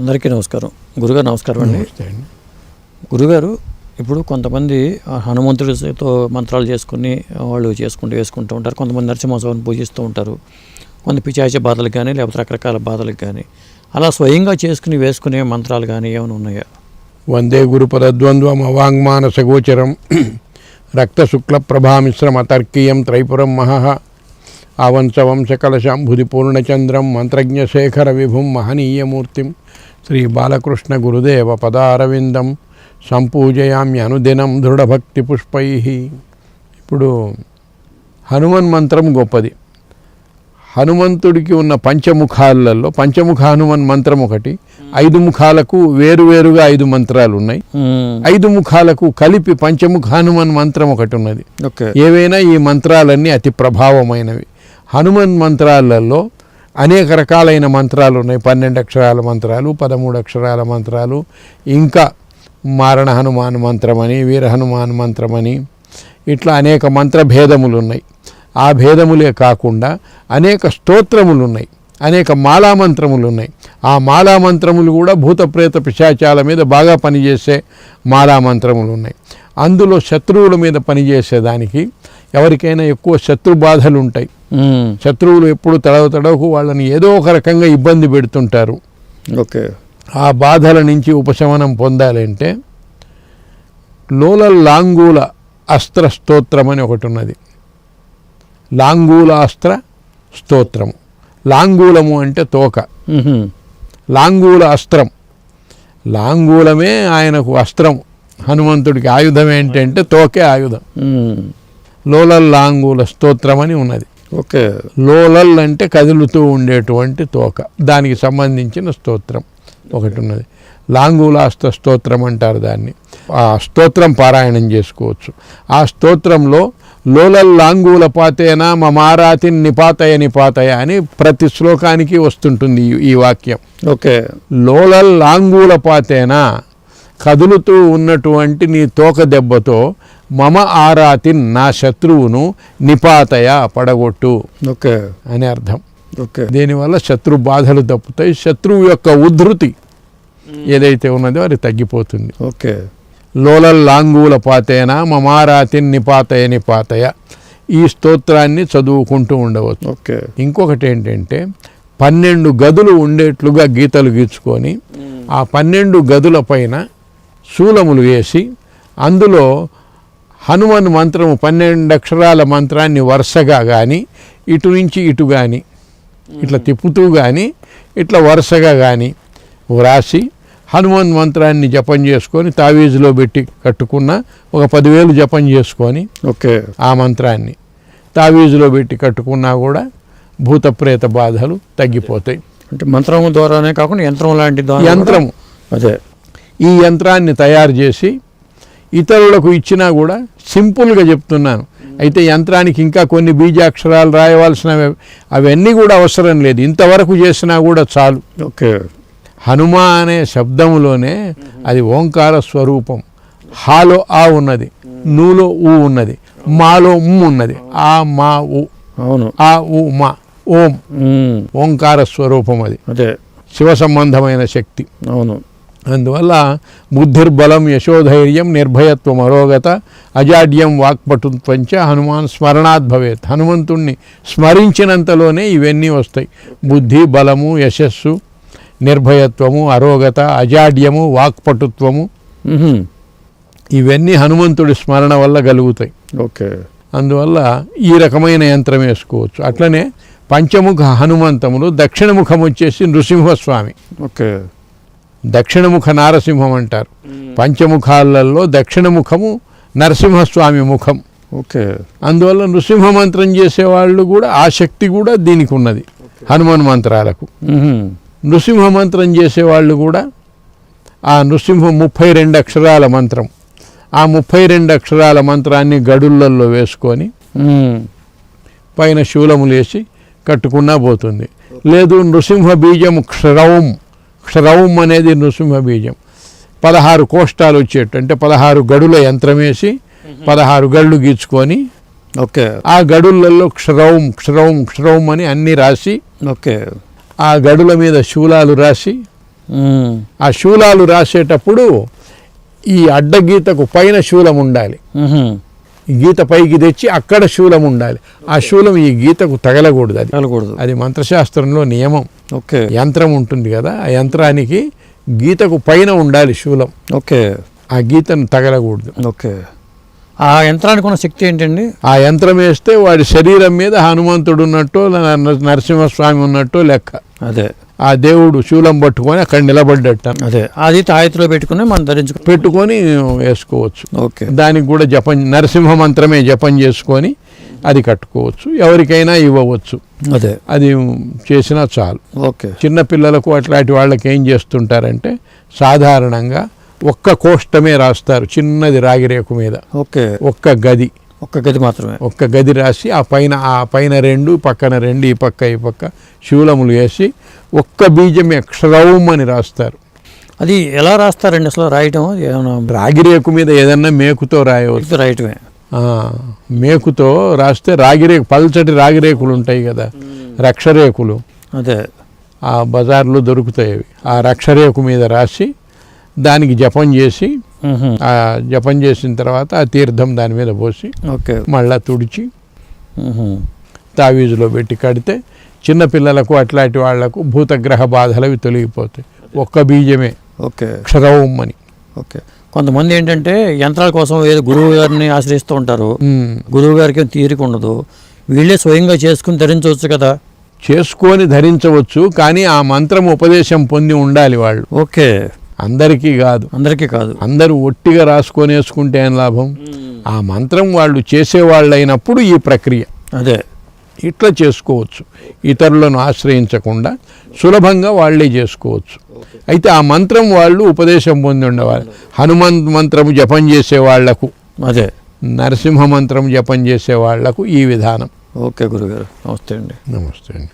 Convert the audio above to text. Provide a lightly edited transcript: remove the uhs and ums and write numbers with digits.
అందరికీ నమస్కారం. గురుగారు నమస్కారం అండి. గురుగారు, ఇప్పుడు కొంతమంది హనుమంతుడితో మంత్రాలు చేసుకుని వాళ్ళు వేసుకుంటూ ఉంటారు. కొంతమంది నరసింహస్వామిని పూజిస్తూ ఉంటారు. కొంత పిశాచ బాధలకు కానీ లేకపోతే రకరకాల బాధలకు కానీ అలా స్వయంగా వేసుకునే మంత్రాలు కానీ ఏమైనా ఉన్నాయా? వందే గురుపదద్వంద్వం అవాంగ్మానస గోచరం రక్తశుక్ల ప్రభామిశ్రమ తర్కీయం త్రైపురం మహః ఆవంశవం సకలశాంభుది పూర్ణచంద్రం మంత్రజ్ఞశేఖర విభుం మహనీయమూర్తిం శ్రీ బాలకృష్ణ గురుదేవ పదారవిందం సంపూజయామి అనుదినం దృఢభక్తి పుష్పై. ఇప్పుడు హనుమన్ మంత్రం గొప్పది. హనుమంతుడికి ఉన్న పంచముఖాలలో పంచముఖ హనుమన్ మంత్రం ఒకటి. 5 ముఖాలకు వేరువేరుగా 5 మంత్రాలు ఉన్నాయి. 5 ముఖాలకు కలిపి పంచముఖ హనుమన్ మంత్రం ఒకటి ఉన్నది. ఏవైనా ఈ మంత్రాలన్నీ అతి ప్రభావమైనవి. హనుమన్ మంత్రాలలో అనేక రకాలైన మంత్రాలు ఉన్నాయి. 12 అక్షరాల మంత్రాలు, 13 అక్షరాల మంత్రాలు, ఇంకా మారణ హనుమాన్ మంత్రమని, వీర హనుమాన్ మంత్రమని, ఇట్లా అనేక మంత్రభేదములు ఉన్నాయి. ఆ భేదములే కాకుండా అనేక స్తోత్రములు ఉన్నాయి, అనేక మాలామంత్రములు ఉన్నాయి. ఆ మాలామంత్రములు కూడా భూత ప్రేత పిశాచాల మీద బాగా పనిచేసే మాలామంత్రములు ఉన్నాయి. అందులో శత్రువుల మీద పనిచేసేదానికి ఎవరికైనా ఎక్కువ శత్రు బాధలు ఉంటాయి. శత్రువులు ఎప్పుడు తడవకు వాళ్ళని ఏదో ఒక రకంగా ఇబ్బంది పెడుతుంటారు. ఆ బాధల నుంచి ఉపశమనం పొందాలంటే లోలల్ లాంగూల అస్త్ర స్తోత్రం అని ఒకటి ఉన్నది. లాంగూల అస్త్ర స్తోత్రము. లాంగూలము అంటే తోక, లాంగూల అస్త్రం. లాంగూలమే ఆయనకు అస్త్రం. హనుమంతుడికి ఆయుధం ఏంటంటే తోకే ఆయుధం. లోలల్ లాంగూల స్తోత్రం అని ఉన్నది. లోలల్ అంటే కదులుతూ ఉండేటువంటి తోక, దానికి సంబంధించిన స్తోత్రం ఒకటి ఉన్నది. లాంగూలాస్త్ర స్తోత్రం అంటారు దాన్ని. ఆ స్తోత్రం పారాయణం చేసుకోవచ్చు. ఆ స్తోత్రంలో లోలల్ లాంగూల పాతేనా మమారాతిని నిపాతయ అని ప్రతి శ్లోకానికి వస్తుంటుంది ఈ వాక్యం. లోలల్ లాంగూల పాతేనా, కదులుతూ ఉన్నటువంటి నీ తోక దెబ్బతో మమ ఆరాతిన్, నా శత్రువును నిపాతయ, పడగొట్టు అని అర్థం. దీనివల్ల శత్రు బాధలు తప్పుతాయి. శత్రువు యొక్క ఉద్ధృతి ఏదైతే ఉన్నదో అది తగ్గిపోతుంది. లోలల్ లాంగూల పాతేనా మమారాతిన్ నిపాతయ ఈ స్తోత్రాన్ని చదువుకుంటూ ఉండవచ్చు. ఇంకొకటి ఏంటంటే 12 గదులు ఉండేట్లుగా గీతలు గీచుకొని ఆ 12 గదుల పైన శూలములు వేసి అందులో హనుమన్ మంత్రము 12 అక్షరాల మంత్రాన్ని వరుసగా కానీ ఇటు నుంచి ఇటు కానీ ఇట్లా తిప్పుతూ కానీ ఇట్లా వరుసగా కానీ వ్రాసి హనుమన్ మంత్రాన్ని జపం చేసుకొని తావీజులో పెట్టి కట్టుకున్న ఒక 10,000 జపం చేసుకొని ఆ మంత్రాన్ని తావీజులో పెట్టి కట్టుకున్నా కూడా భూత ప్రేత బాధలు తగ్గిపోతాయి. అంటే మంత్రము ద్వారానే కాకుండా యంత్రం లాంటి యంత్రము. అదే ఈ యంత్రాన్ని తయారు చేసి ఇతరులకు ఇచ్చినా కూడా సింపుల్గా చెప్తున్నాను. అయితే యంత్రానికి ఇంకా కొన్ని బీజాక్షరాలు రాయవలసినవి అవన్నీ కూడా అవసరం లేదు. ఇంతవరకు చేసినా కూడా చాలు. హనుమ అనే శబ్దములోనే అది ఓంకార స్వరూపం. హాలో ఆ ఉన్నది, నూలో ఊ ఉన్నది, మాలో ఉన్నది, ఆ మా ఊ, ఆ ఊ మా, ఓం, ఓంకార స్వరూపం. అది శివ సంబంధమైన శక్తి. అందువల్ల బుద్ధిర్బలం యశోధైర్యం నిర్భయత్వం అరోగత అజాడ్యం వాక్పటుత్వంచ హనుమాన్ స్మరణాత్ భవేత్. హనుమంతుణ్ణి స్మరించినంతలోనే ఇవన్నీ వస్తాయి. బుద్ధి, బలము, యశస్సు, నిర్భయత్వము, అరోగత, అజాడ్యము, వాక్పటుత్వము, ఇవన్నీ హనుమంతుడి స్మరణ వల్ల కలుగుతాయి. అందువల్ల ఈ రకమైన యంత్రం వేసుకోవచ్చు. అట్లనే పంచముఖ హనుమంతములు, దక్షిణముఖం వచ్చేసి నృసింహస్వామి, దక్షిణముఖ నారసింహం అంటారు. పంచముఖాలలో దక్షిణముఖము నరసింహస్వామి ముఖం. అందువల్ల నృసింహ మంత్రం చేసేవాళ్ళు కూడా ఆ శక్తి కూడా దీనికి ఉన్నది. హనుమాన్ మంత్రాలకు నృసింహ మంత్రం చేసేవాళ్ళు కూడా ఆ నృసింహం 32 అక్షరాల మంత్రం, ఆ 32 అక్షరాల మంత్రాన్ని గడులలో వేసుకొని పైన శూలములు వేసి కట్టుకున్నా పోతుంది. లేదు నృసింహ బీజం క్షరౌం అనేది నృసింహ బీజం 16 కోష్టాలు వచ్చేట్టు, అంటే 16 గడుల యంత్రం వేసి 16 గళ్ళు గీచుకొని ఆ గడులలో క్షరౌం అని అన్ని రాసి ఆ గడుల మీద శూలాలు రాసి ఆ శూలాలు రాసేటప్పుడు ఈ అడ్డగీతకు పైన శూలం ఉండాలి. ఈ గీత పైకి తెచ్చి అక్కడ శూలం ఉండాలి. ఆ శూలం ఈ గీతకు తగలకూడదు. అది మంత్రశాస్త్రంలో నియమం. ఓకే. యంత్రం ఉంటుంది కదా, ఆ యంత్రానికి గీతకు పైన ఉండాలి శూలం. ఓకే. ఆ గీతను తగలకూడదు. ఓకే. ఆ యంత్రానికి ఉన్న శక్తి ఏంటండి? ఆ యంత్రం వేస్తే వాడి శరీరం మీద హనుమంతుడు ఉన్నట్టు, నరసింహస్వామి ఉన్నట్టు లెక్క. అదే ఆ దేవుడు శూలం పట్టుకొని అక్కడ నిలబడ్డట్ట. అదే అది తాయెత్తులో పెట్టుకుని మనం పెట్టుకొని వేసుకోవచ్చు. ఓకే. దానికి కూడా జపం, నరసింహ మంత్రమే జపం చేసుకొని అది కట్టుకోవచ్చు. ఎవరికైనా ఇవ్వవచ్చు. అదే అది చేసినా చాలు. ఓకే. చిన్నపిల్లలకు అట్లాంటి వాళ్ళకి ఏం చేస్తుంటారంటే సాధారణంగా ఒక్క కోష్టమే రాస్తారు, చిన్నది రాగిరేకు మీద. ఓకే. ఒక్క గది మాత్రమే, ఒక్క గది రాసి ఆ పైన 2, పక్కన 2, ఈ పక్క శూలములు వేసి ఒక్క బీజమే క్షరౌం అని రాస్తారు. అది ఎలా రాస్తారండి అసలు? రాయటం ఏమైనా రాగిరేకు మీద ఏదన్నా మేకుతో రాయవచ్చు. రాయటమే. మేకుతో రాస్తే రాగిరేకు, పల్చటి రాగిరేకులు ఉంటాయి కదా, రక్షరేకులు. అదే ఆ బజార్లో దొరుకుతాయి అవి. ఆ రక్షరేకు మీద రాసి దానికి జపం చేసి, ఆ జపం చేసిన తర్వాత ఆ తీర్థం దాని మీద పోసి మళ్ళా తుడిచి తావీజులో పెట్టి కడితే చిన్నపిల్లలకు అట్లాంటి వాళ్లకు భూతగ్రహ బాధలు అవి తొలగిపోతాయి. ఒక్క బీజమే క్షరౌం అని. ఓకే. కొంతమంది ఏంటంటే యంత్రాల కోసం ఏదో గురువు గారిని ఆశ్రయిస్తూ ఉంటారు. గురువు గారికి తీరిక ఉండదు, వీళ్ళే స్వయంగా చేసుకుని ధరించవచ్చు కదా. చేసుకొని ధరించవచ్చు, కానీ ఆ మంత్రం ఉపదేశం పొంది ఉండాలి వాళ్ళు. ఓకే. అందరికీ కాదు. అందరూ ఒట్టిగా రాసుకొని వేసుకుంటే ఏం లాభం? ఆ మంత్రం వాళ్ళు చేసేవాళ్ళు అయినప్పుడు ఈ ప్రక్రియ అదే ఇట్లా చేసుకోవచ్చు. ఇతరులను ఆశ్రయించకుండా సులభంగా వాళ్ళే చేసుకోవచ్చు. అయితే ఆ మంత్రం వాళ్ళు ఉపదేశం పొంది ఉండవాలి. హనుమంత్ మంత్రం జపం చేసే వాళ్లకు, అదే నరసింహ మంత్రం జపం చేసే వాళ్లకు ఈ విధానం. ఓకే గురుగారు, నమస్తే అండి. నమస్తే అండి.